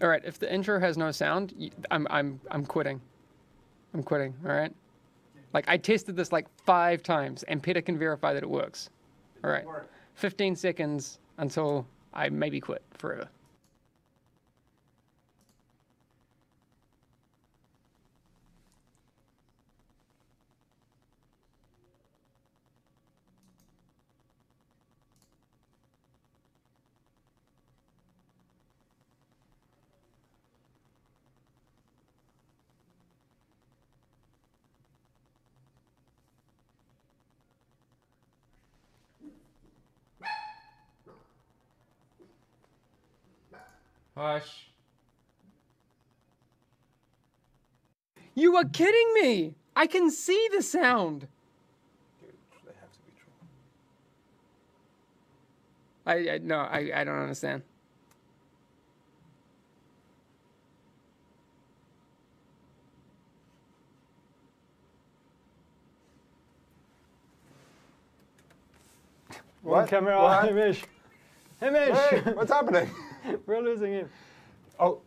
All right, if the intro has no sound, I'm quitting. I'm quitting. All right. Like I tested this like 5 times, and Peter can verify that it works. All right. 15 seconds until I maybe quit forever. Hush. You are kidding me! I can see the sound. Dude, they have to be true. I don't understand. What? Camera, What? Hamish. Hamish! Hey, what's happening? We're losing him. Oh,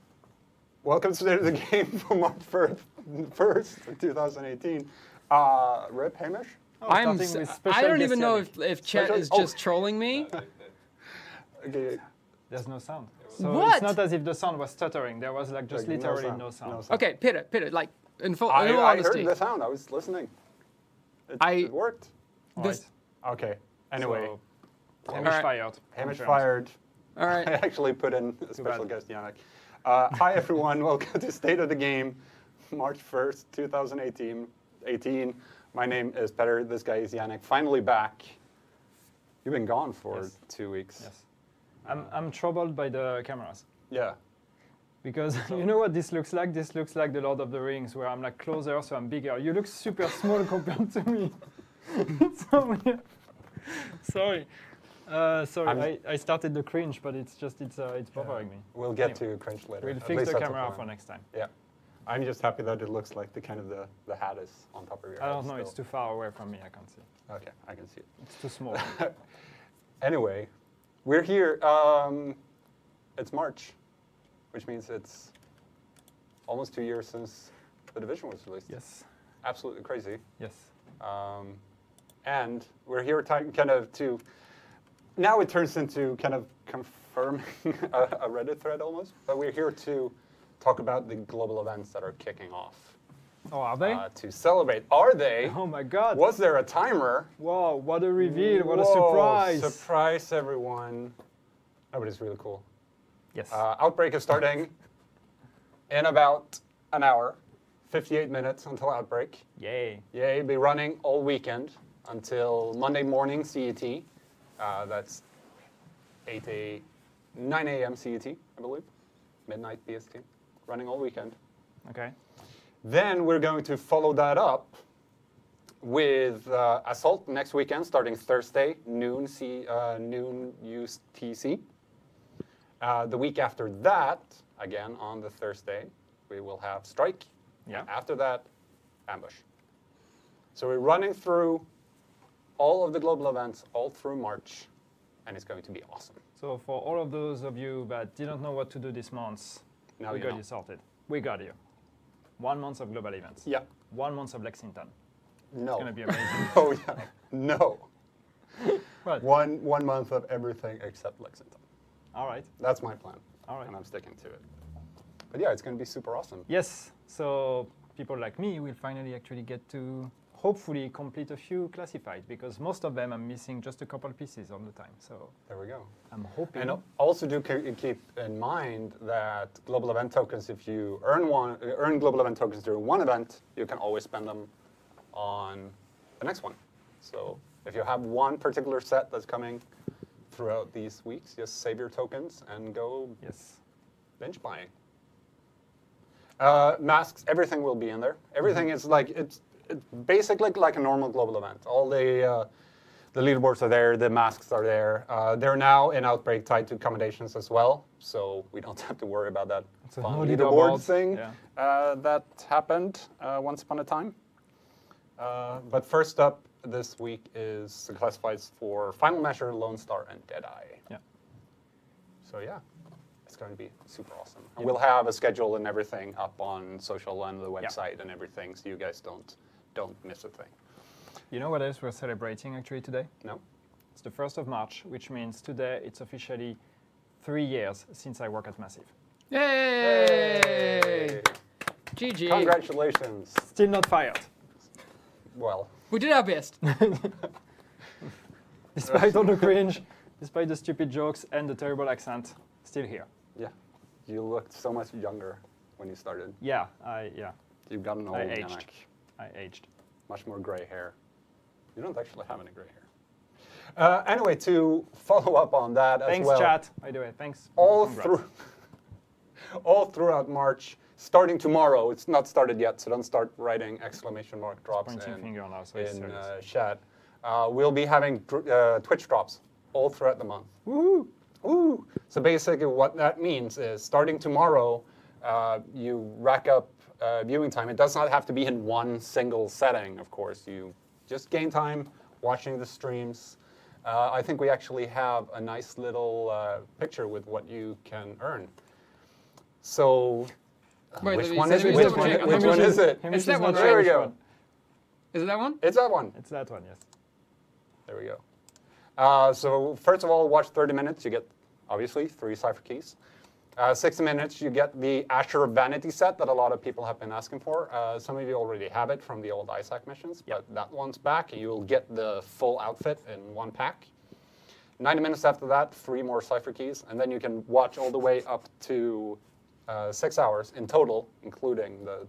welcome to the game for March 1st, 2018. Rip Hamish? Oh, I'm. starting with I special don't even guest know Yannick. if chat Special- is oh. just trolling me. Okay. There's no sound. So What? it's not as if the sound was stuttering. There was like just Like, literally no sound. No sound. Okay, Peter, like in all I honesty, heard the sound. I was listening. It worked. this. Okay. Anyway, So, Hamish Alright. fired. Hamish Confirmed. fired. All I right. actually put in a special bad. guest, Yannick. Hi, everyone. Welcome to State of the Game, March 1st, 2018. My name is Peter. This guy is Yannick. Finally back. You've been gone for Yes. 2 weeks. Yes. I'm troubled by the cameras. Yeah. Because you know what this looks like? This looks like the Lord of the Rings, where I'm like closer, so I'm bigger. You look super small compared to me. So weird. Sorry. Sorry, I started the cringe, but it's bothering me. We'll get to cringe later. We'll At fix least the that's camera plan. for next time. Yeah. I'm just happy that it looks like the hat is on top of your head. I don't know, it's still. too far away from me, I can't see. Okay, I can see it. It's too small. Anyway, we're here. It's March, which means it's almost 2 years since The Division was released. Yes, Absolutely crazy. yes. And we're here kind of to, now it turns into kind of confirming a Reddit thread almost, but we're here to talk about the global events that are kicking off. Oh, are they? To celebrate. Are they? Oh my god. Was there a timer? Wow, what a reveal, what a Whoa, surprise. Surprise, everyone. Oh, but it's really cool. Yes. Outbreak is starting in about an hour, 58 minutes until Outbreak. Yay. Yay, be running all weekend until Monday morning CET. That's 9 a.m. CET, I believe. Midnight BST. Running all weekend. Okay. Then we're going to follow that up with Assault next weekend, starting Thursday, noon UTC. The week after that, again on the Thursday, we will have Strike. Yeah. After that, Ambush. So we're running through all of the global events all through March, and it's going to be awesome. So for all of those of you that didn't know what to do this month, Now we you got know. you sorted. We got you. 1 month of global events. Yeah. 1 month of Lexington. No. It's gonna be amazing. Oh yeah. No. What? One month of everything except Lexington. All right. That's my plan. All right. And I'm sticking to it. But yeah, it's going to be super awesome. Yes. So people like me will finally actually get to hopefully complete a few classified, because most of them I'm missing just a couple pieces all the time. So There we go. I'm hoping. And also do keep in mind that global event tokens, if you earn global event tokens during one event, you can always spend them on the next one. So if you have one particular set that's coming throughout these weeks, just save your tokens and go Yes. bench buying. Masks, everything will be in there. Everything is like, it's basically like a normal global event. All the leaderboards are there, the masks are there. They're now in Outbreak tied to accommodations as well, so we don't have to worry about that So fun no leaderboard leaderboards, thing yeah. that happened once upon a time. But first up this week is the classifieds for Final Measure, Lone Star, and Deadeye. Yeah. So yeah, It's going to be super awesome. And we'll have a schedule and everything up on social and the website and everything, so you guys don't miss a thing. You know what else we're celebrating actually today? No? It's the 1st of March, which means today it's officially 3 years since I work at Massive. Yay! GG. Congratulations. Still not fired. Well, We did our best. Despite all the cringe, despite the stupid jokes and the terrible accent, still here. yeah. You looked so much younger when you started. Yeah, You've got an old I Yannick. aged. I aged. Much more gray hair. You don't actually have any gray hair. Anyway, to follow up on that as Thanks, well. chat. By the way, thanks. all Congrats. all throughout March, starting tomorrow. It's not started yet, so don't start writing exclamation mark drops Pointing finger now, so it's in serious. chat. We'll be having Twitch drops all throughout the month. Woohoo! Ooh. So basically what that means is starting tomorrow, you rack up viewing time. It does not have to be in one single setting, of course. You just gain time watching the streams. I think we actually have a nice little picture with what you can earn. So Wait, which let me one see, is let me which double one, check. which one is it? Hamish It's that is one, not right? sure There we which go. one. Is it that one? It's that one. It's that one, yes. There we go. So first of all, watch 30 minutes. You get, obviously, 3 cipher keys. 60 minutes, you get the Azure Vanity set that a lot of people have been asking for. Some of you already have it from the old ISAC missions, but that one's back, and you'll get the full outfit in one pack. 90 minutes after that, 3 more cipher keys, and then you can watch all the way up to 6 hours in total, including the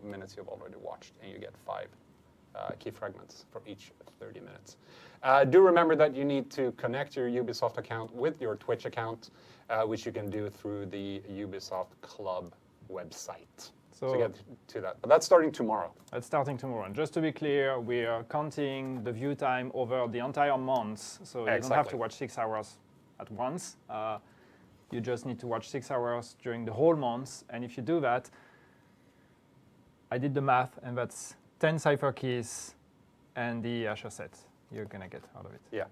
minutes you've already watched, and you get 5 key fragments for each 30 minutes. Do remember that you need to connect your Ubisoft account with your Twitch account, which you can do through the Ubisoft Club website. So get to that. But that's starting tomorrow. That's starting tomorrow. And just to be clear, we are counting the view time over the entire month, so you don't have to watch 6 hours at once. You just need to watch 6 hours during the whole month, and if you do that, I did the math, and that's 10 cipher keys and the Azure set you're going to get out of it. Yeah.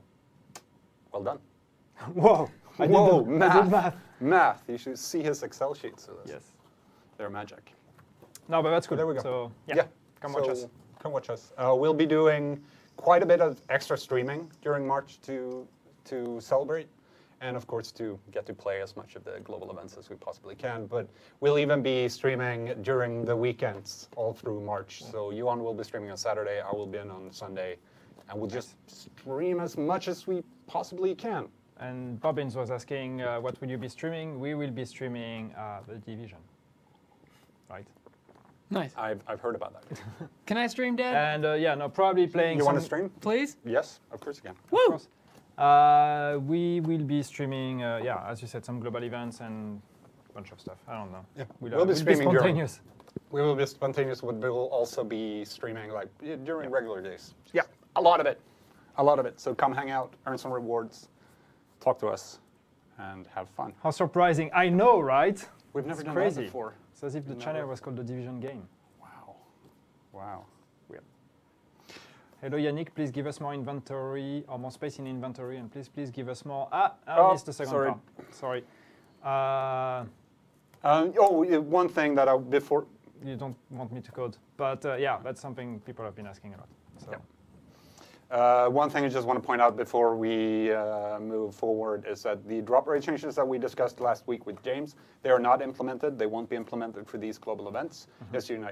Well done. Whoa! I did math. Math. You should see his Excel sheets of this. Yes. They're magic. No, but that's good. There we go. So, Yeah. come watch us. Come watch us. We'll be doing quite a bit of extra streaming during March to celebrate, and of course to get to play as much of the global events as we possibly can. But we'll even be streaming during the weekends all through March. So Yuan will be streaming on Saturday. I will be in on Sunday, and we'll just stream as much as we possibly can. And Bobbins was asking, what will you be streaming? We will be streaming The Division, right? Nice. I've heard about that. Can I stream, Dad? And yeah, no, probably playing You some... want to stream? Please? Yes, of course you can. Of course. We will be streaming, yeah, as you said, some global events and a bunch of stuff. I don't know. Yeah. We'll be streaming during. spontaneous. We will be spontaneous, but we will also be streaming like during regular days. Yeah, a lot of it. A lot of it. So come hang out, earn some rewards, talk to us, and have fun. How surprising. I know, right? We've never done crazy. that before. It's as if the channel was called The Division Game. Wow. Wow. Weird. Hello, Yannick. Please give us more inventory or more space in inventory, and please give us more. I missed the second sorry. part. Sorry. One thing that before. You don't want me to code, but yeah, that's something people have been asking a lot. So. Yeah. One thing I just want to point out before we move forward is that the drop rate changes that we discussed last week with James, they are not implemented. They won't be implemented for these global events. As you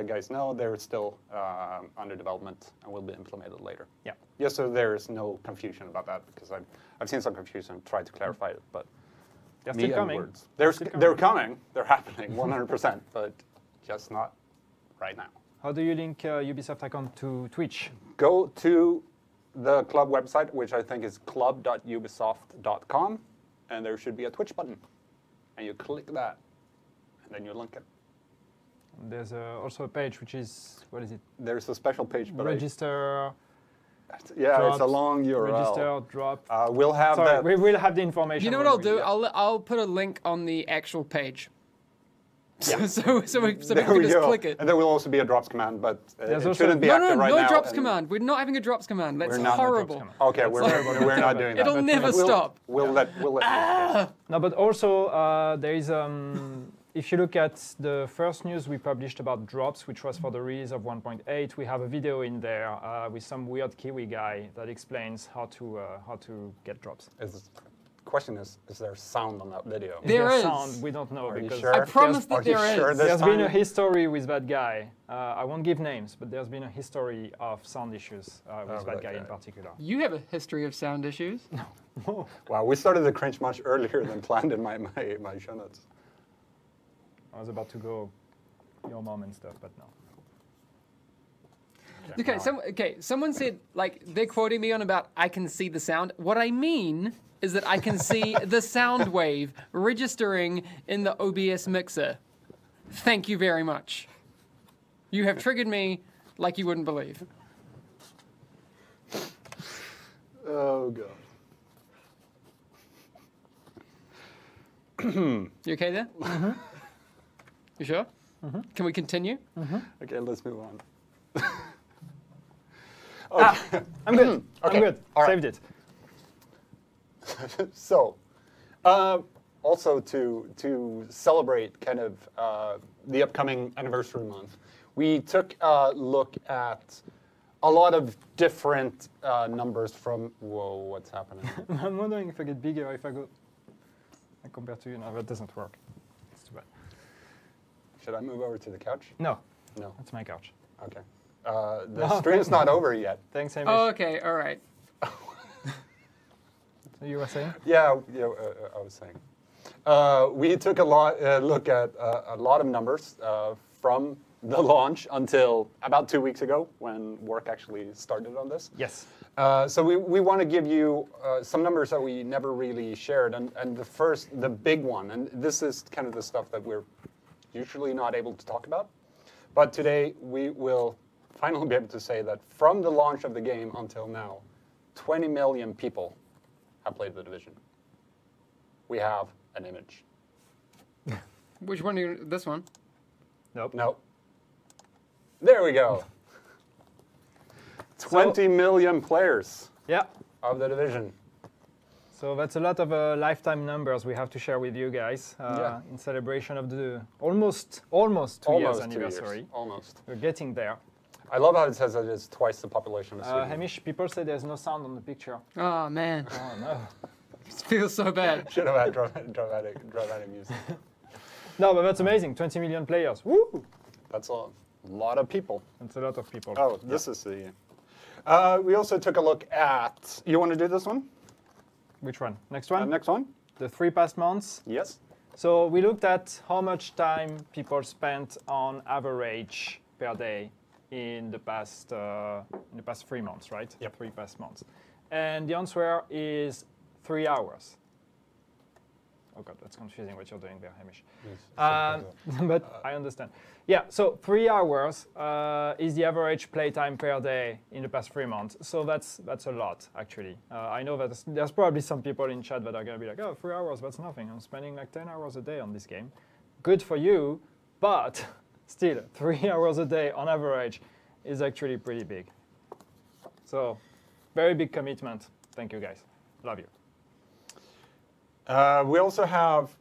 guys know, they're still under development and will be implemented later. Yeah. Yes, so there is no confusion about that because I've seen some confusion and tried to clarify it, but They're still coming. They're coming. They're happening 100%, but just not right now. How do you link Ubisoft account to Twitch? Go to the club website, which I think is club.ubisoft.com, and there should be a Twitch button. And you click that, and then you link it. There's also a page which is, what is it? There's a special page, but Register, it's a long URL. register, drop. We'll have Sorry, that. we will have the information. You know what when I'll we- do? yeah. I'll put a link on the actual page. so There people we can just go. click it. And there will also be a drops command, but There's it also- shouldn't be No, active right now. drops and- command. We're not having a drops command. That's We're not- no drops horrible. command. Okay, we're not doing that. It'll But never we'll- stop. We'll let No, but also there is, if you look at the first news we published about drops, which was for the release of 1.8, we have a video in there with some weird Kiwi guy that explains how to get drops. Question is there sound on that video? There Is is. sound? We don't know. Are you because sure? I promise that Are you there sure is. this There's been a time? history with that guy. I won't give names, but there's been a history of sound issues with that guy in particular. You have a history of sound issues. Wow, we started the cringe much earlier than planned in my show notes. I was about to go your mom and stuff, but no. Okay, someone said, like, they're quoting me on about I can see the sound. What I mean is that I can see the sound wave registering in the OBS mixer. Thank you very much. You have triggered me like you wouldn't believe. Oh, God. You okay there? Mm-hmm. You sure? Can we continue? Okay, let's move on. I'm good. Okay, I'm good. all right. Saved it. So, also to celebrate kind of the upcoming anniversary month, we took a look at a lot of different numbers from. Whoa, what's happening? I'm wondering if I get bigger if I go compared to you. No, that doesn't work. It's too bad. Should I move over to the couch? No, No. that's my couch. Okay. The stream's not over yet. Thanks, Hamish. Oh, okay, all right. So you were saying? Yeah, I was saying. We took a look at a lot of numbers from the launch until about 2 weeks ago when work actually started on this. Yes. So we want to give you some numbers that we never really shared. And the big one, and this is kind of the stuff that we're usually not able to talk about. But today we will finally be able to say that from the launch of the game until now, 20 million people have played The Division. We have an image. Which one? This one? Nope. No. There we go. 20 million players Yeah. of The Division. So that's a lot of lifetime numbers we have to share with you guys in celebration of the almost 2 years anniversary. Almost. We're getting there. I love how it says that it's twice the population of Sweden. Hamish, people say there's no sound on the picture. Oh, man. Oh, no. It feels so bad. Should have had dramatic music. No, but that's amazing. 20 million players. Woo! That's a lot of people. That's a lot of people. Oh, this is the. We also took a look at. You want to do this one? Which one? Next one? Next one? The 3 past months. Yes. So we looked at how much time people spent on average per day in the past 3 months, right? Yep. 3 past months. And the answer is 3 hours. Oh God, that's confusing what you're doing there, Hamish. But I understand. Yeah, so 3 hours is the average playtime per day in the past 3 months. So that's a lot, actually. I know that there's probably some people in chat that are going to be like, oh, 3 hours, that's nothing. I'm spending like 10 hours a day on this game. Good for you, but still, 3 hours a day on average is actually pretty big. So very big commitment. Thank you, guys. Love you. We also have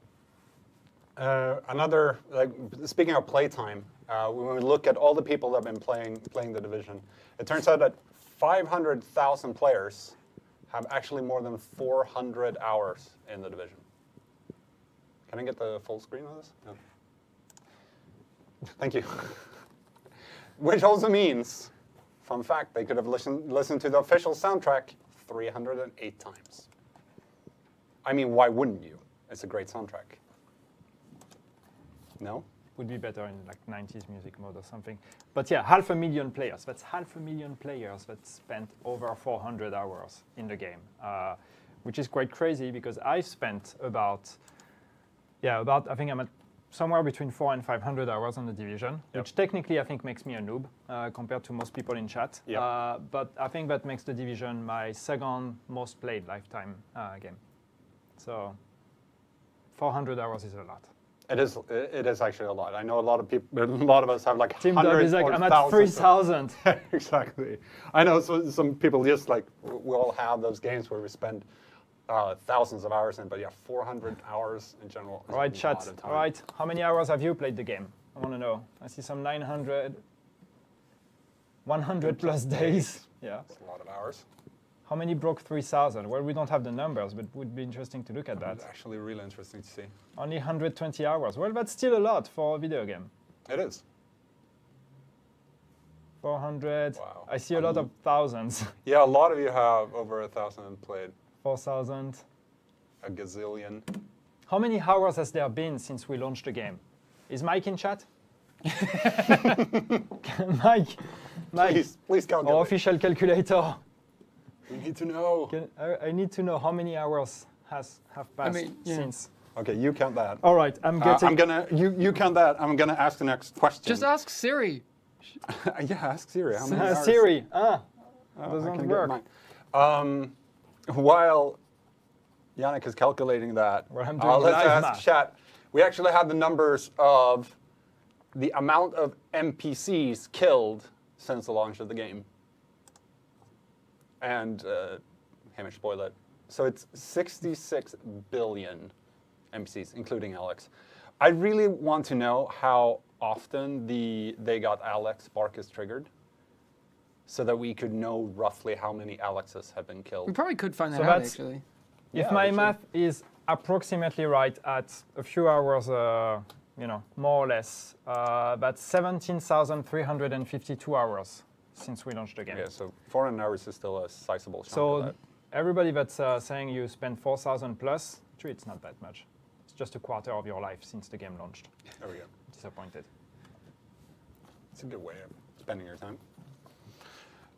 another, like, speaking of playtime, when we look at all the people that have been playing The Division, it turns out that 500,000 players have actually more than 400 hours in The Division. Can I get the full screen of this? No. Thank you. Which also means, fun fact, they could have listened to the official soundtrack 308 times. I mean, why wouldn't you? It's a great soundtrack. No? Would be better in like 90s music mode or something. But yeah, 500,000 players. That's 500,000 players that spent over 400 hours in the game, which is quite crazy because I've spent about I think I'm at somewhere between 400 and 500 hours on The Division, which technically I think makes me a noob compared to most people in chat. Yep. But I think that makes The Division my second most played lifetime game. So 400 hours is a lot. It is. It is actually a lot. I know a lot of people. A lot of us have like Team Dub hundreds is like, or I'm at thousands. 3,000. Exactly. I know some people just like we all have those games where we spend thousands of hours in, but yeah, 400 hours in general. Is All right, a chat. lot of time. All right, how many hours have you played the game? I want to know. I see some 900, 100 plus days. Yeah. It's a lot of hours. How many broke 3,000? Well, we don't have the numbers, but it would be interesting to look at that. It's actually really interesting to see. Only 120 hours. Well, that's still a lot for a video game. It is. 400. Wow. I see a lot of thousands. Yeah, a lot of you have over 1,000 played. 4,000. A gazillion. How many hours has there been since we launched the game? Is Mike in chat? Mike, Please calculate. our official calculator. We need to know. I need to know how many hours have passed mean, yeah. since. Okay, you count that. All right, I'm getting. I'm gonna. You count that. I'm gonna ask the next question. Just ask Siri. Yeah, ask Siri. How many hours? Siri. I Doesn't can work. get mine. While Yannick is calculating that, Well, I'm doing let's live ask math. chat. We actually have the numbers of the amount of NPCs killed since the launch of the game. And Hamish, spoil it. So it's 66 billion NPCs, including Alex. I really want to know how often they got Alex bark is triggered, so that we could know roughly how many Alexes have been We killed. probably could find that So out, that's- actually. If Yeah, my we should. math is approximately right at a few hours, more or less, that's 17,352 hours since we launched the game. Yeah, so 400 hours is still a sizable chunk of So that. everybody that's saying you spend 4,000 plus, actually it's not that much. It's just a quarter of your life since the game launched. There we go. Disappointed. It's a good way of spending your time.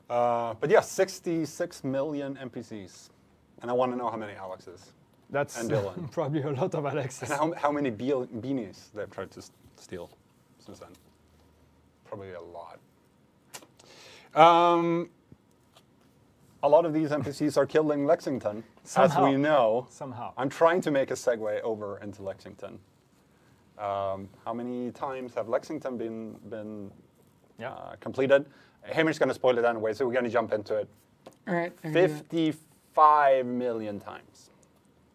But yeah, 66 million NPCs. And I want to know how many Alexes. That's And Dylan. probably a lot of Alexes. And how many beanies they've tried to steal since then. Probably a lot. A lot of these NPCs are killing Lexington, Somehow. as we know. Somehow. I'm trying to make a segue over into Lexington. How many times have Lexington been Yeah. completed? Hamish is going to spoil it anyway, so we're going to jump into it. All right. I can do that. 55 million times.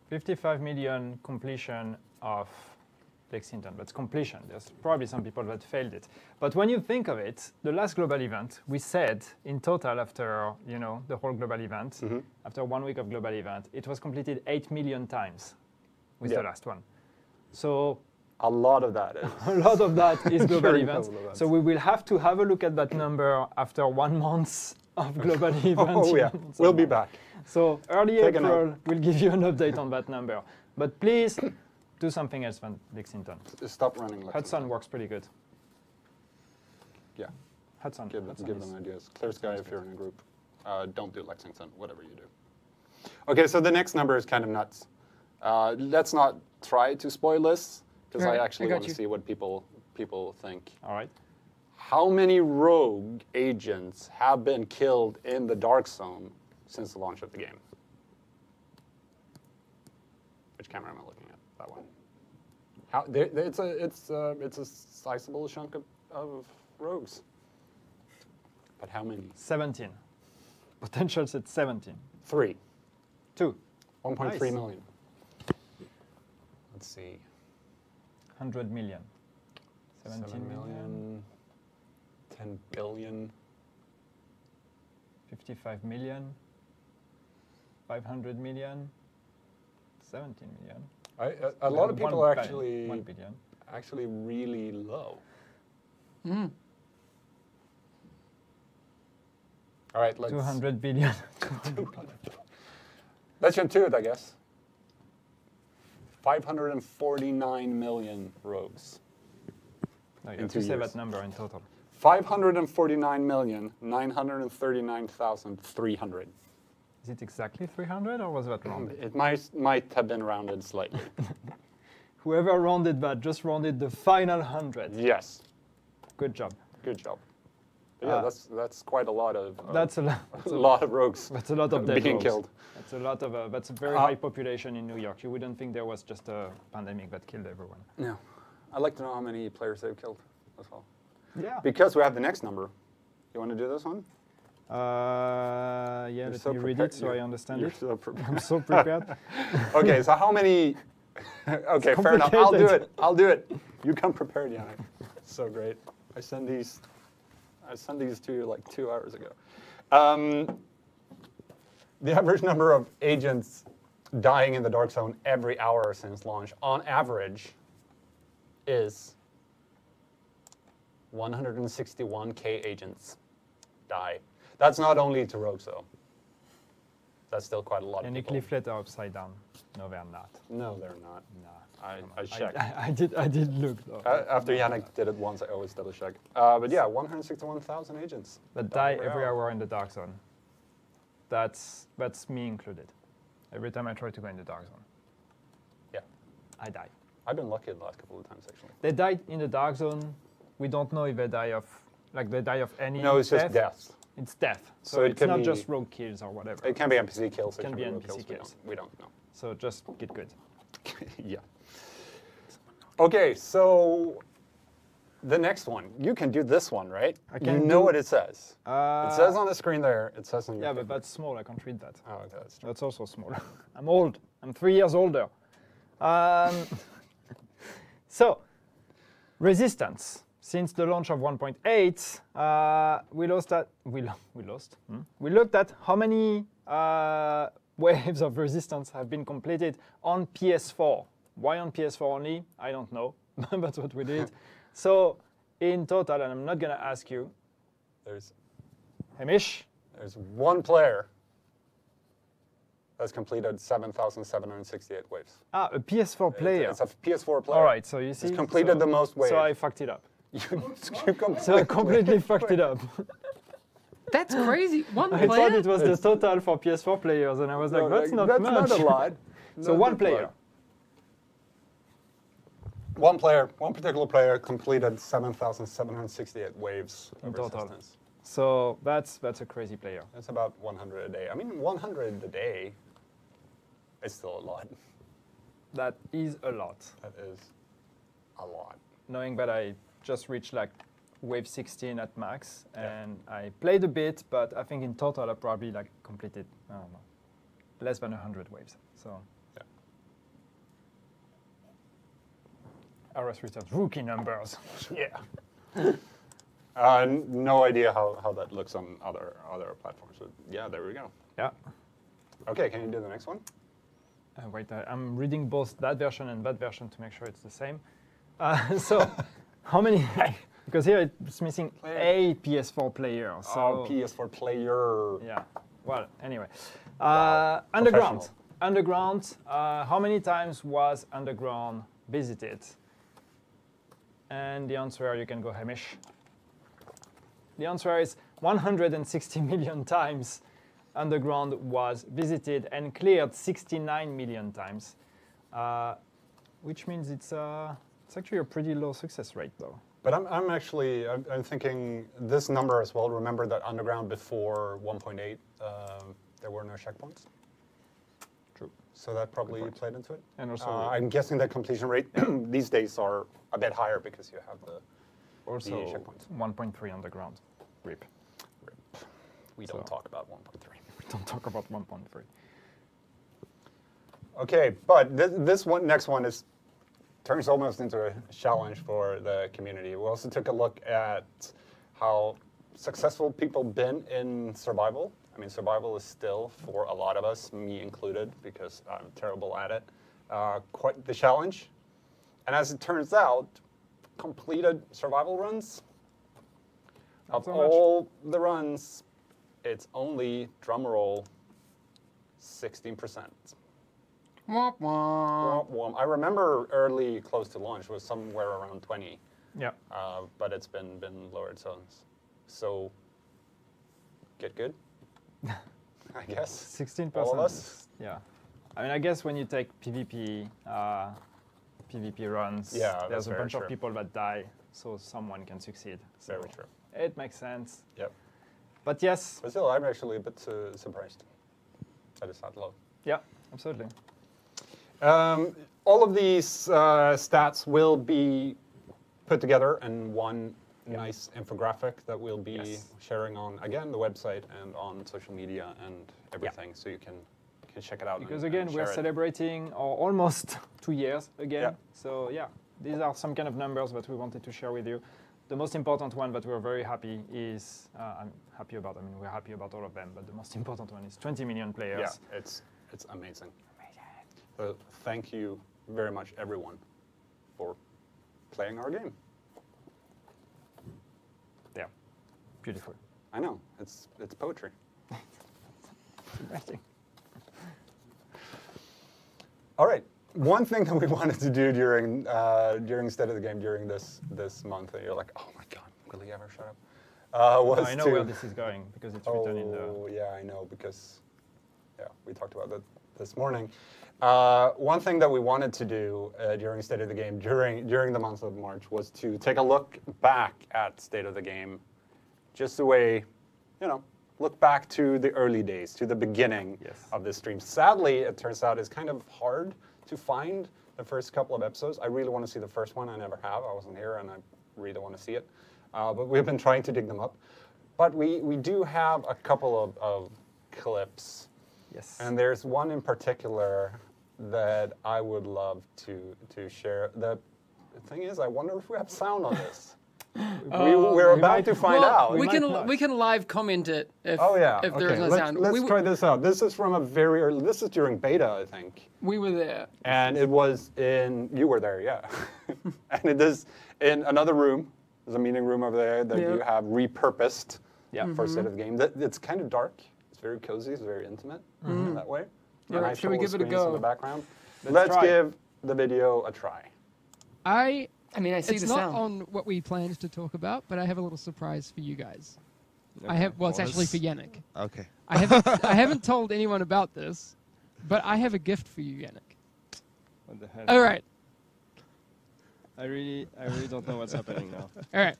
55 million completion of Lexington. That's completion. There's probably some people that failed it. But when you think of it, the last global event, we said in total after the whole global event, after 1 week of global event, it was completed 8 million times with Yeah. the last one. So A lot of that is. a lot of that is global During events. global events. So we will have to have a look at that number after 1 month of global events. Oh yeah, we'll be back. So early Take a April, we'll give you an update on that number. But please do something else than Lexington. Stop running Lexington. Hudson works pretty good. Yeah, Hudson. give Hudson them is- ideas. Clear Sky if you're in a group. Don't do Lexington, whatever you do. Okay, so the next number is kind of nuts. Let's not try to spoil this, because Right, I I actually got want to you. see what people think. All right. How many rogue agents have been killed in the Dark Zone since the launch of the game? Which camera am I looking at? That one. It's a sizable chunk of rogues. But how many? 17. Potential said 17. 3. 2. 1.3 Nice. million. Let's see. 100 million. 17 7 million. 10 billion. 55 million. 500 million. 17 million. A lot of people are actually 1 billion. really low. Mm. All right, let's 200 billion. let's jump to it, I guess. 549 million rogues. No, you In have 2 to say years. that number in total. 549,939,300. Is it exactly 300 or was that rounded? It might have been rounded slightly. Whoever rounded that just rounded the final 100. Yes, Good job. good job. But yeah, that's quite a lot of That's a lot. a lot of rogues That's a lot of dead being rogues. killed. That's a lot of. That's a very high population in New York. You wouldn't think there was just a pandemic that killed everyone. No. I'd like to know how many players they've killed as well. Yeah. Because we have the next number. You want to do this one? Yeah, You're let so me read prepared. it so I understand You're it. so prepared. I'm so prepared. Okay, so how many? Okay, fair enough. I'll do it. I'll do it. You come prepared, Yannick. So great. I sent these to you like 2 hours ago. The average number of agents dying in the Dark Zone every hour since launch, on average, is 161K agents die. That's not only to rogues, though. That's still quite a lot of Any people. leaflet are upside down? No, they're not. No, they're not. Nah. I checked. I did look though. After Yannick did it once, I always double check. But yeah, 161,000 agents. That die every hour in the Dark Zone. That's me included. Every time I try to go in the Dark Zone, Yeah. I die. I've been lucky the last couple of times, actually. They died in the Dark Zone. We don't know if they die of any. No, it's just death. death. It's death. So So it it's can not be- just rogue kills or whatever. It can be NPC kills. It Can be rogue NPC kills. We don't know. So just get good. Yeah. Okay, so the next one. You can do this one, right? I You can know do- what it says. It says on the screen there. It says on your Yeah, but paper. that's small. I can't read that. Oh, okay, that's true. That's also small. I'm old. I'm 3 years older. So, resistance. Since the launch of 1.8, we lost that. We lost. We looked at how many waves of resistance have been completed on PS4. Why on PS4 only? I don't know. That's what we did. So, in total, and I'm not gonna ask you, There's Hamish. one player that's completed 7,768 waves. Ah, a PS4 player. It's a PS4 player. All right, so you see. It's completed the most waves. So I fucked it up. You So I completely fucked it up. That's crazy. One I player? thought it was the total for PS4 players, and I was like, that's not much. a lot. So one player. One player, one particular player completed 7,768 waves In of total. resistance. So that's a crazy player. That's about 100 a day. I mean, 100 a day is still a lot. That is a lot. That is a lot. Knowing that I just reached like wave 16 at max, Yeah. and I played a bit, but I think in total I probably like completed, I don't know, less than 100 waves. So. Yeah. RS returns rookie numbers. Yeah. No idea how that looks on other platforms. But yeah, there we go. Yeah. Okay, can you do the next one? Wait, I'm reading both that version and that version to make sure it's the same. So, how many? Because here it's missing a PS4 player. So Oh, PS4 player. yeah. Well, anyway, Wow. Underground. Professional. Underground. How many times was Underground visited? And the answer, you can go, Hamish. The answer is 160 million times. Underground was visited and cleared 69 million times, which means it's actually a pretty low success rate, though. But I'm thinking this number as well. Remember that Underground before 1.8, there were no checkpoints. True. So that probably played into it. And also, I'm guessing the completion rate these days are a bit higher because you have the also checkpoints. 1.3 Underground. RIP. We don't So- talk about 1.3. We don't talk about 1.3. Okay, but this one, next one turns almost into a challenge for the community. We also took a look at how successful people been in survival. I mean, survival is still, for a lot of us, me included, because I'm terrible at it, quite the challenge. And as it turns out, completed survival runs, Not of so much. all the runs, it's only, drumroll, 16%. Womp womp. Womp womp. I remember early, close to launch, was somewhere around 20, Yeah. but it's been lowered. So get good, I guess. 16%. All of us? Yeah. I mean, I guess when you take PvP runs, Yeah, that's there's a very bunch true. of people that die, so someone can succeed. So Very true. It makes sense. Yep. But yes, But still, I'm actually a bit surprised that it's that low. yeah, absolutely. All of these stats will be put together in one nice infographic that we'll be sharing on, again, the website and on social media and everything, so you can check it out. Because and again, share we're it. celebrating our almost 2 years again. Yeah. So yeah, these are some kind of numbers that we wanted to share with you. The most important one that we're very happy is, I'm happy about, I mean, we're happy about all of them, but the most important one is 20 million players. Yeah, it's amazing. So thank you very much, everyone, for playing our game. Yeah, beautiful. I know, it's poetry. Interesting. All right. One thing that we wanted to do during State of the Game during this month, and you're like, oh my God, will he ever shut up? Was I know where this is going because it's written in the. Oh yeah, I know because we talked about that this morning. One thing that we wanted to do during State of the Game during the month of March was to take a look back at State of the Game, just the way, look back to the early days, to the beginning of this stream. Sadly, it turns out it's kind of hard to find the first couple of episodes. I really want to see the first one. I never have. I wasn't here, and I really want to see it. But we've been trying to dig them up. But we do have a couple of clips. Yes. And there's one in particular that I would love to share. The thing is, I wonder if we have sound on this. We're about to find out. We can live comment it if, if there is no let's, sound. Let's try this out. This is from a very early, this is during beta, I think. We were there. And it was you were there, yeah. And it is in another room. There's a meeting room over there that you have repurposed for State of the Game. It's kind of dark. It's very cozy. It's very intimate in that way. Yeah, nice should we give it a screens go? in the background. Let's give the video a try. I mean, I see It's the not sound. on what we planned to talk about, but I have a little surprise for you guys. It's actually for Yannick. Okay. I haven't told anyone about this, but I have a gift for you, Yannick. What the hell? All right. I really don't know what's happening now. All right.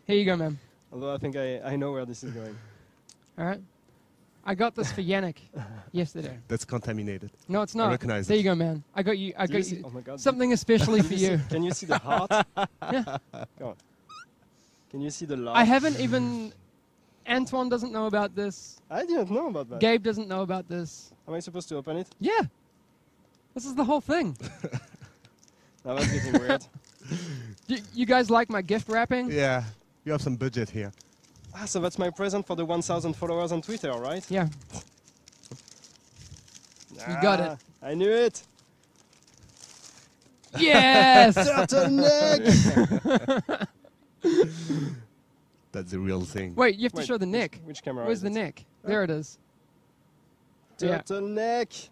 Here you go, man. Although I think I know where this is going. All right. I got this for Yannick yesterday. That's contaminated. No, it's not. recognize there it. you go, man. I got you. Oh my God. Something especially for you. Can you see the heart? Yeah. Come on. Can you see the love? I haven't even. Antoine doesn't know about this. I didn't know about that. Gabe doesn't know about this. Am I supposed to open it? Yeah. This is the whole thing. Now that's getting weird. You guys like my gift wrapping? Yeah, you have some budget here. Ah, so that's my present for the 1,000 followers on Twitter, right? Yeah. You got it. I knew it. Yes. Turtleneck. That's the real thing. Wait, you have to Wait, show the neck. Which camera? Where's is the it? neck? There it is. Yeah. Turtleneck.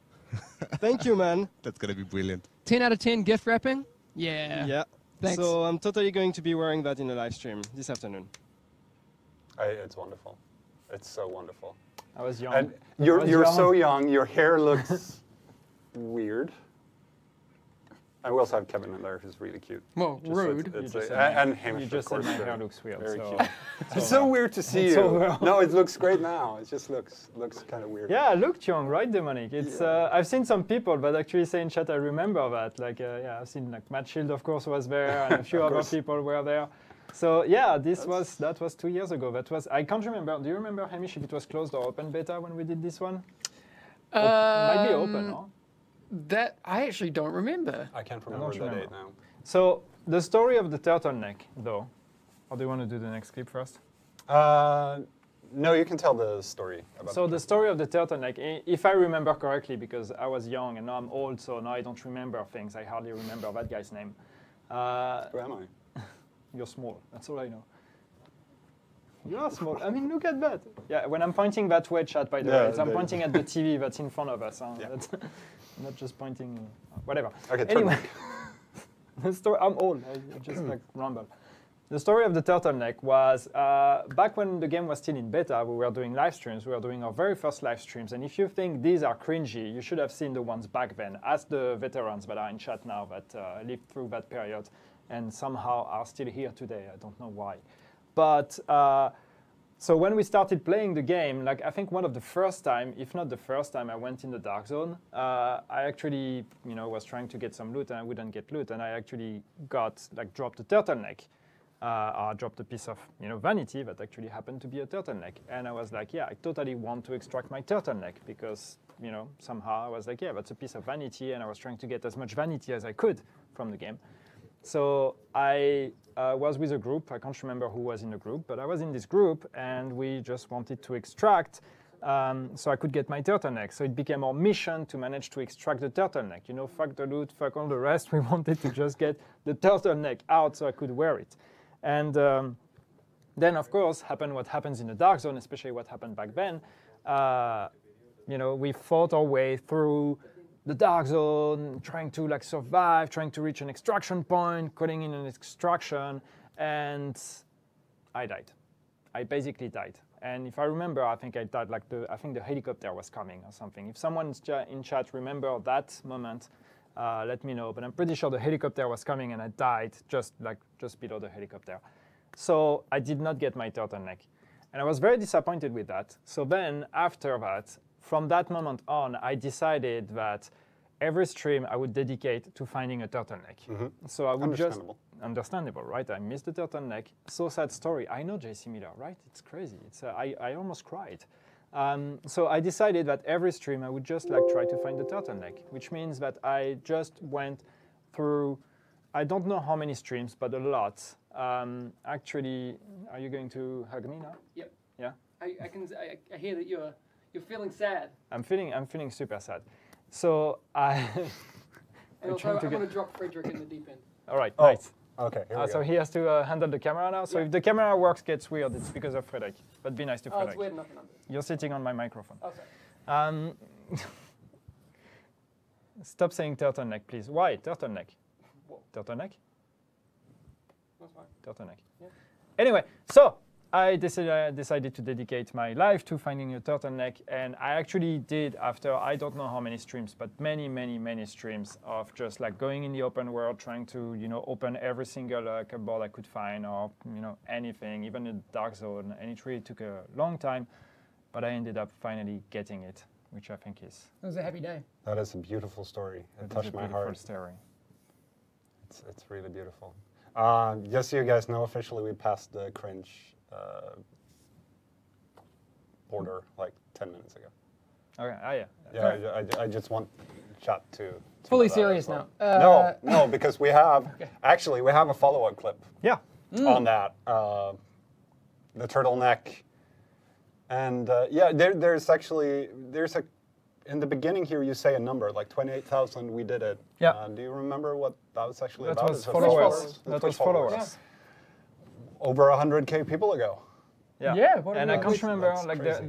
Thank you, man. That's gonna be brilliant. 10 out of 10 gift wrapping? Yeah. Yeah. Thanks. So I'm totally going to be wearing that in a live stream this afternoon. It's wonderful. It's so wonderful. I was young. And you're so young. Your hair looks weird. And we also have Kevin in there, who's really cute. Well, rude. And Hamish, You of just said course. my they're hair looks weird. very So cute. It's so weird to see It's you. so well. No, it looks great now. It just looks kind of weird. yeah, I looked young, right, Dominic? It's I've seen some people, but actually saying chat, I remember that. Like, I've seen like Matt Shield, of course, was there, and a few other people were there. So yeah, that was 2 years ago. I can't remember. Do you remember, Hamish, if it was closed or open beta when we did this one? Might be open, no? That I actually don't remember. I can't don't remember the remember. date now. So the story of the turtleneck, though. Or do you want to do the next clip first? No, you can tell the story about So the story of the turtleneck, if I remember correctly, because I was young and now I'm old, so now I don't remember things. I hardly remember that guy's name. Who am I? You're small. That's all I know. You are small. I mean, look at that. Yeah, when I'm pointing that way, chat, by the way, I'm pointing at the TV that's in front of us. Huh? Yeah. That's not just pointing. Whatever. Okay, Anyway, turtleneck. the story. I'm old. I just like rumble. The story of the turtleneck was back when the game was still in beta. We were doing live streams. We were doing our very first live streams. And if you think these are cringy, you should have seen the ones back then. Ask the veterans that are in chat now that lived through that period and somehow are still here today. I don't know why. But so when we started playing the game, like I think one of the first time, if not the first time, I went in the dark zone. I actually, was trying to get some loot and I wouldn't get loot, and I actually dropped a turtleneck. I dropped a piece of, vanity that actually happened to be a turtleneck, and I was like, yeah, I totally want to extract my turtleneck because, somehow I was like, yeah, that's a piece of vanity, and I was trying to get as much vanity as I could from the game. So I was with a group. I can't remember who was in the group, but I was in this group, and we just wanted to extract so I could get my turtleneck. So it became our mission to manage to extract the turtleneck. Fuck the loot, fuck all the rest. We wanted to just get the turtleneck out so I could wear it. And then, of course, happened what happens in the dark zone, especially what happened back then. We fought our way through the dark zone, trying to survive, trying to reach an extraction point, calling in an extraction, and I died. I basically died. And if I remember, I think I died I think the helicopter was coming or something. If someone in chat remember that moment, let me know. But I'm pretty sure the helicopter was coming and I died just below the helicopter. So I did not get my turtleneck. And I was very disappointed with that. So then after that, from that moment on, I decided that every stream I would dedicate to finding a turtleneck. Mm-hmm. So I would understandable, right? I missed the turtleneck. So sad story. I know JC Miller, right? It's crazy. I almost cried. So I decided that every stream I would just try to find the turtleneck, which means that I just went through, I don't know how many streams, but a lot. Actually, are you going to hug me now? Yep. Yeah. I hear that you're feeling sad. I'm feeling super sad. So I'm going to drop Frederick in the deep end. All right, nice. Okay, here we go. So he has to handle the camera now. So if the camera gets weird, it's because of Frederick. But be nice to Frederick. It's weird, nothing under. You're sitting on my microphone. Oh, sorry. Stop saying turtleneck, please. Why turtleneck? What? Turtleneck? That's fine. Turtleneck. Yeah. Anyway, so I decided to dedicate my life to finding a turtleneck, and I actually did, after I don't know how many streams, but many, many, many streams of just going in the open world, trying to open every single cupboard I could find, or anything, even in the dark zone, and it really took a long time, but I ended up finally getting it, which I think is. It was a happy day. That is a beautiful story. It touched my heart. Story. It's really beautiful. Just so you guys know, officially we passed the cringe border 10 minutes ago. Okay. Yeah. Yeah, I just want chat to fully serious now. No, because we have actually we have a follow-up clip. Yeah. On that the turtleneck, and there's a in the beginning here you say a number 28,000. We did it. Yeah. Do you remember what that was actually that about? Was followers. That was followers. Yeah. Over 100K people ago. Yeah. Yeah. And I can't remember,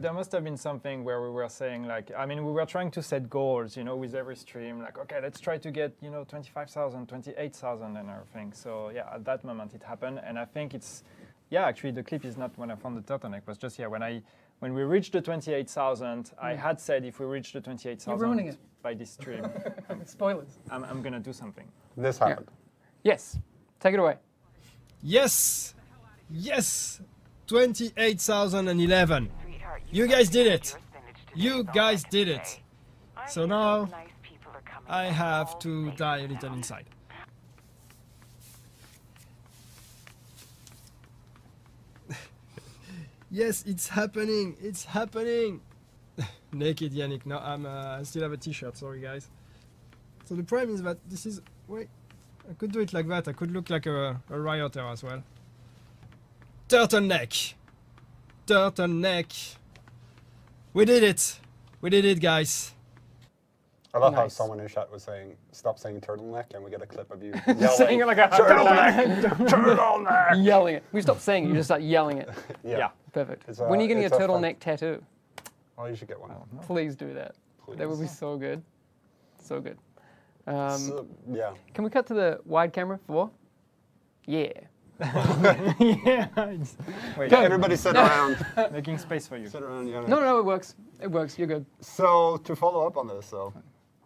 there must have been something where we were saying, we were trying to set goals, with every stream, okay, let's try to get, 25,000, 28,000 and everything. So yeah, at that moment it happened. And I think it's, actually the clip is not when I found the turtleneck, it was just, when we reached the 28,000, I had said if we reach the 28,000 by this stream, spoilers. I'm going to do something. This happened. Yeah. Yes. Take it away. Yes! Yes! 28,011. You guys did it. You guys did it. So now I have to die a little inside. Yes, it's happening. It's happening. Naked Yannick. No, I still have a t-shirt. Sorry, guys. So the problem is that this is... Wait. I could do it like that. I could look like a rioter as well. Turtleneck. Turtleneck. We did it. We did it, guys. I love how someone in chat was saying, stop saying turtleneck, and we get a clip of you yelling, saying it like a turtleneck, turtleneck. Yelling it. We stop saying it, you just start yelling it. Yeah. Perfect. When are you getting a turtleneck tattoo? Oh, you should get one. Please do that. Please. That would be so good. So good. Yeah. Can we cut to the wide camera for? Yeah. Yeah. Wait, everybody sit around. Making space for you. Sit around. Yeah. No, it works. It works. You're good. So to follow up on this, though,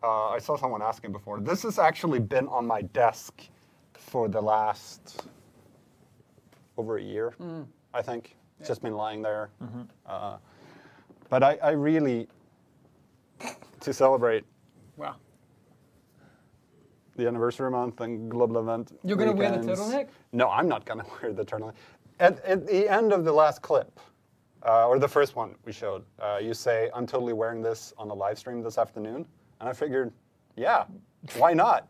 I saw someone asking before. This has actually been on my desk for the last over a year, I think. It's just been lying there. But I really, to celebrate Wow. the anniversary month and global event You're going to wear the weekends- turtleneck? No, I'm not going to wear the turtleneck. At the end of the last clip, or the first one we showed, you say, I'm totally wearing this on a live stream this afternoon. And I figured, yeah, why not?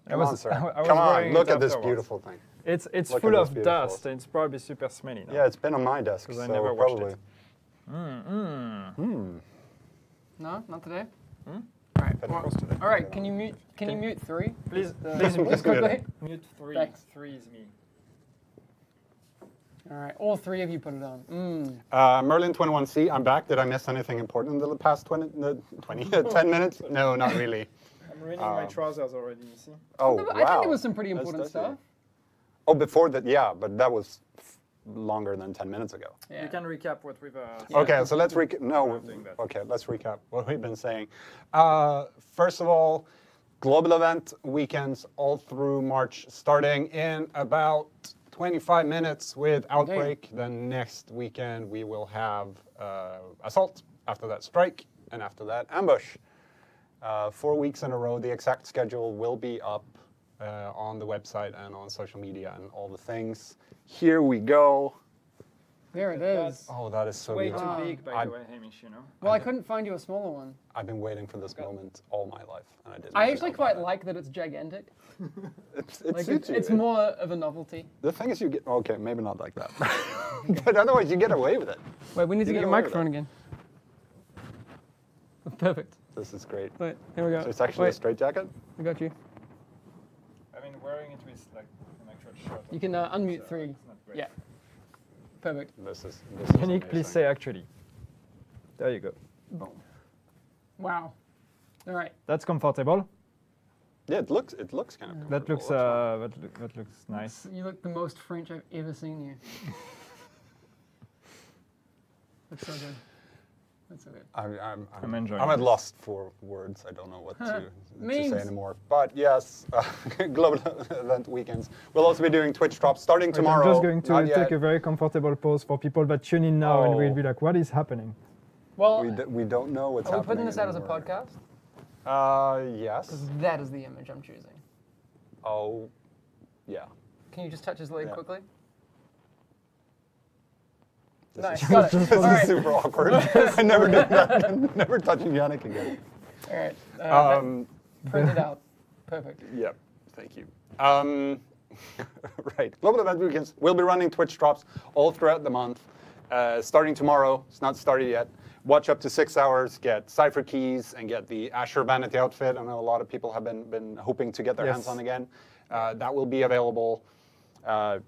Come on, sir. I was Come on, wearing look it at this afterwards. beautiful thing. It's Look full at of this beautiful- dust, and it's probably super smelly now. Yeah, it's been on my desk, 'Cause so I never washed probably. it. No, not today. Hmm? All right. But of well, course today. all right. Can you mute? Can you mute 3? Please, Please Just mute it. quickly. mute 3. Thanks. 3 is me. All right. All 3 of you put it on. Merlin 21C, I'm back. Did I miss anything important in the past 10 minutes? No, not really. I'm ruining my trousers already, you see? Oh, No, but wow. I think there was some pretty That's important dusty. stuff. Oh, before that, yeah, but that was longer than 10 minutes ago. Yeah. You can recap what we've... Okay, so let's recap. No, I'm doing that. okay, let's recap what we've been saying. First of all, global event weekends all through March, starting in about 25 minutes with Outbreak. Then next weekend we will have Assault, after that Strike, and after that Ambush. 4 weeks in a row. The exact schedule will be up on the website and on social media and all the things. Here we go. There it is. Oh, that is so Way beautiful. too big, by the way, Hamish, you know? Well, I couldn't find you a smaller one. I've been waiting for this moment all my life, and I didn't. I know actually about quite it. like that it's gigantic. It Like suits you. it's more of a novelty. The thing is, you get okay, maybe not like that, but otherwise you get away with it. Wait, we need to You get your get away with microphone again. Perfect. This is great. Wait, here we go. So it's actually a Wait, straight jacket. I got you. I mean, wearing it with like an actual shirt. You can unmute so 3. it's not great. Yeah. Perfect. This is Yannick, please say actually. There you go. Boom. Wow. All right. That's comfortable. Yeah, it looks kind of. That looks that looks nice. You look the most French I've ever seen you. That's so good. That's so good. I'm enjoying I'm at this. lost for words. I don't know what to Memes. say anymore. But yes, global event weekends. We'll also be doing Twitch drops starting tomorrow. I'm just going to Not take yet. a very comfortable pause for people that tune in now and will be like, what is happening? Well, We don't know what's are we happening. putting this out as a anymore. podcast? Yes. Because that is the image I'm choosing. Oh, yeah. Can you just touch his leg Yeah. quickly? This Nice. is, Got it. this All is right. super awkward. I never did that. Never touching Yannick again. All right. Print it out. Perfect. Yep. Thank you. Right. Global event weekends. We'll be running Twitch drops all throughout the month. Starting tomorrow. It's not started yet. Watch up to 6 hours. Get Cypher keys and get the Azure Vanity outfit. I know a lot of people have been hoping to get their hands on again. That will be available.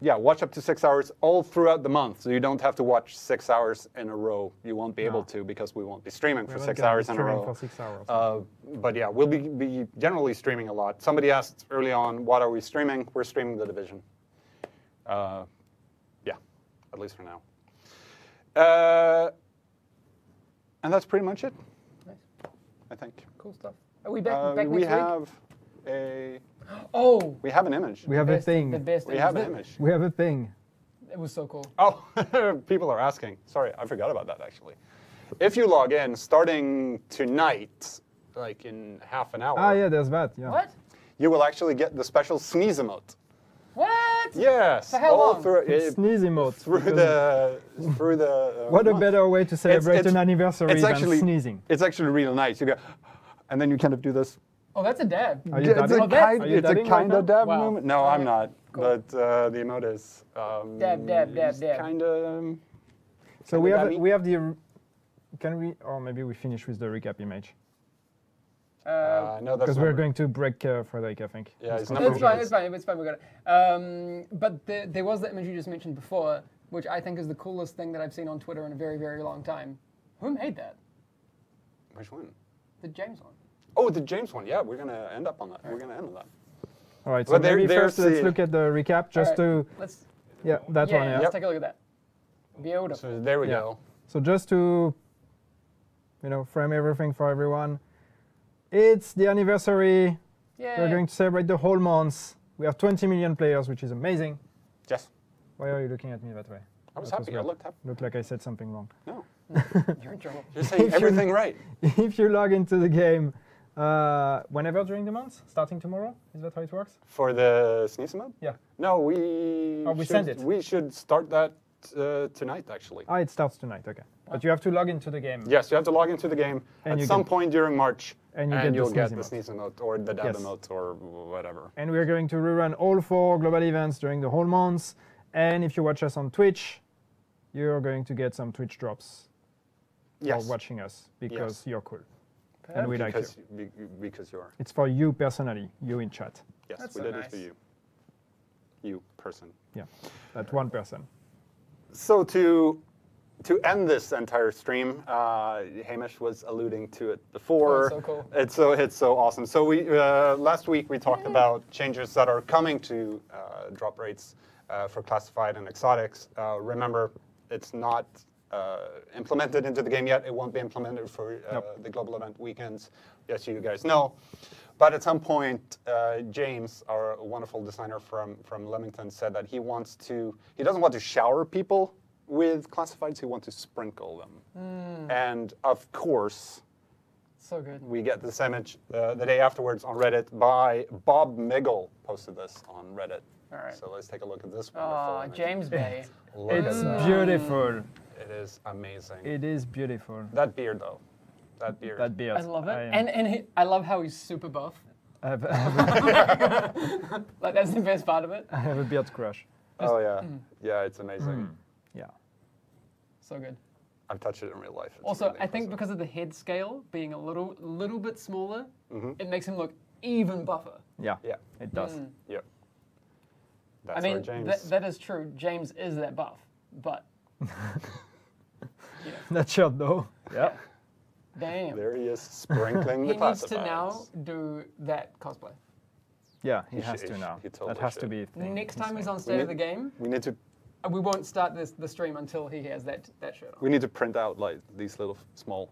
Yeah, watch up to 6 hours all throughout the month, so you don't have to watch 6 hours in a row. You won't be able to because we won't be streaming for 6 hours in a row. For 6 hours. But yeah, we'll be generally streaming a lot. Somebody asked early on, what are we streaming? We're streaming The Division. Yeah, at least for now. And that's pretty much it, Nice. I think. Cool stuff. Are we back next We week? have Oh, we have an image. We have a best, the thing. best. We have an image. image. We have a thing. It was so cool. Oh, people are asking. Sorry, I forgot about that actually. If you log in starting tonight, like in half an hour, Ah, yeah, there's that. Yeah. What? you will actually get the special sneeze emote. What? Yes, For how long? through Sneeze emote. through because the. what a month. better way to celebrate it's- an anniversary it's than actually- sneezing. It's actually really nice. You go, and then you kind of do this. Oh, that's a dab. Are you It's dabbing? a Oh, that's- kind, Are you it's a dabbing right kind now? of dab Wow. movement. No, I'm not. Cool. But the emote is. Dab, dab, dab, dab. Kind of. So we have dabby. we have the. Can we or maybe we finish with the recap image No, that's because we're not- going to break Frederick, I think. Yeah, it's No, number it's fine. one. It's fine. It's fine. We got it. But there was the image you just mentioned before, which I think is the coolest thing that I've seen on Twitter in a very, very long time. Who made that? Which one? The James one. Oh, the James one. Yeah, we're gonna end up on that. We're gonna end on that. All right. So Well, there- maybe there's first let's the- look at the recap just Alright, to Let's. that one. Yeah. Let's Yep. take a look at that. Beautiful. So there we Yeah. go. So just to, frame everything for everyone, it's the anniversary. Yeah. We're going to celebrate the whole month. We have 20 million players, which is amazing. Yes. Why are you looking at me that way? I was That happy. I weird. looked happy. Looked like I said something wrong. No, You're in trouble. you're saying everything right. If you log into the game whenever during the month, starting tomorrow, is that how it works? For the sneeze mode? Yeah. No, we. Oh, we should, send it. We should start that tonight, actually. Ah, it starts tonight. Okay, but you have to log into the game. Yes, you have to log into the game And at you some get- point during March, and you'll get sneezy the mode. sneeze emote or the dab Yes. emote or whatever. And we're going to rerun all 4 global events during the whole month. And if you watch us on Twitch, you're going to get some Twitch drops Yes. for watching us because Yes. you're cool. And we like you. Because you are. It's for you personally, you in chat. Yes, That's we so did it for nice. you. You person. Yeah, that one person. So to end this entire stream, Hamish was alluding to it before. Oh, so cool. It's so awesome. So we last week we talked about changes that are coming to drop rates for classified and exotics. Remember, it's not implemented into the game yet. It won't be implemented for the global event weekends. Yes, you guys know. But at some point, James, our wonderful designer from Leamington, said that he doesn't want to shower people with classifieds, he wants to sprinkle them. And of course, So good. we get this image the day afterwards on Reddit by Bob Miggle posted this on Reddit. All right. So let's take a look at this wonderful Oh, image. James Bay. Look at It's that. beautiful. It is amazing. It is beautiful. That beard, though. That beard. That beard. I love it. am- I love how he's super buff. I have, Like, that's the best part of it. I have a beard crush. Oh, yeah. Yeah, it's amazing. Yeah. So good. I've touched it in real life. It's Also, really I think impressive. because of the head scale being a little bit smaller, Mhm. it makes him look even buffer. Yeah, Yeah. it does. Yeah. I That's mean, where James. that is true. James is that buff, but That shirt though. Yeah. damn, There he is, sprinkling he the needs to now classifieds. do that cosplay. Yeah, he He has should- to now. he totally That has to should. be a thing. Next time he's thing. on State of the Game, We need to we won't start the stream until he has that shirt on. we need to print out like these little small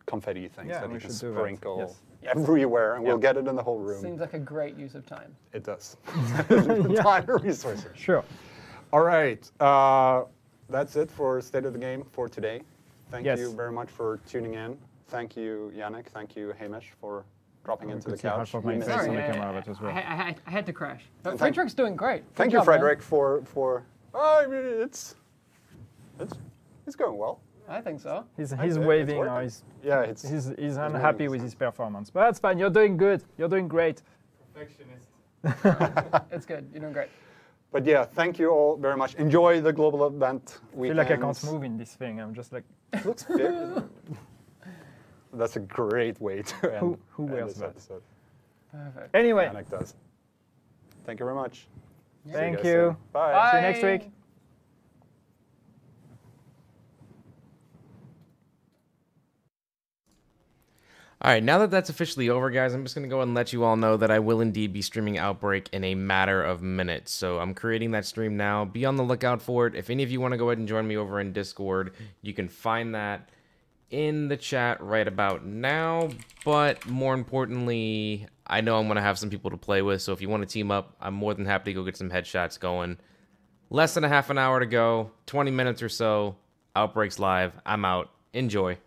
confetti things Yeah, that we you can should do that, sprinkle yes. everywhere, and we'll Yeah. get it in the whole room. Seems like a great use of time. It does. Time and resources. Sure. All right. That's it for State of the Game for today. Thank Yes. you very much for tuning in. Thank you, Yannick. Thank you, Hamish, for dropping into could the see half couch. of my We missed face you. on the camera, but it was weird. I had to crash. But And thank- Frederick's doing great. Good Thank you, job, man. Frederick, for. I mean, it's going well. I think so. He's It's waving working. now. He's Yeah, it's. he's waving unhappy his with hand. his performance, but that's fine. You're doing good. You're doing great. It's good. You're doing great. But yeah, thank you all very much. Enjoy the global event I feel like I can't weekends. move in this thing. I'm just like, Looks very. That's a great way to end. Who end wears this that? episode. Perfect. anyway. Yannick does. Thank you very much. See Thank guys you. soon. Bye. Bye. See you next week. All right, now that that's officially over, guys, I'm just going to go ahead and let you all know that I will indeed be streaming Outbreak in a matter of minutes. So I'm creating that stream now. Be on the lookout for it. If any of you want to go ahead and join me over in Discord, you can find that in the chat right about now. But more importantly, I know I'm going to have some people to play with. So if you want to team up, I'm more than happy to go get some headshots going. Less than a half an hour to go, 20 minutes or so. Outbreak's live. I'm out. Enjoy.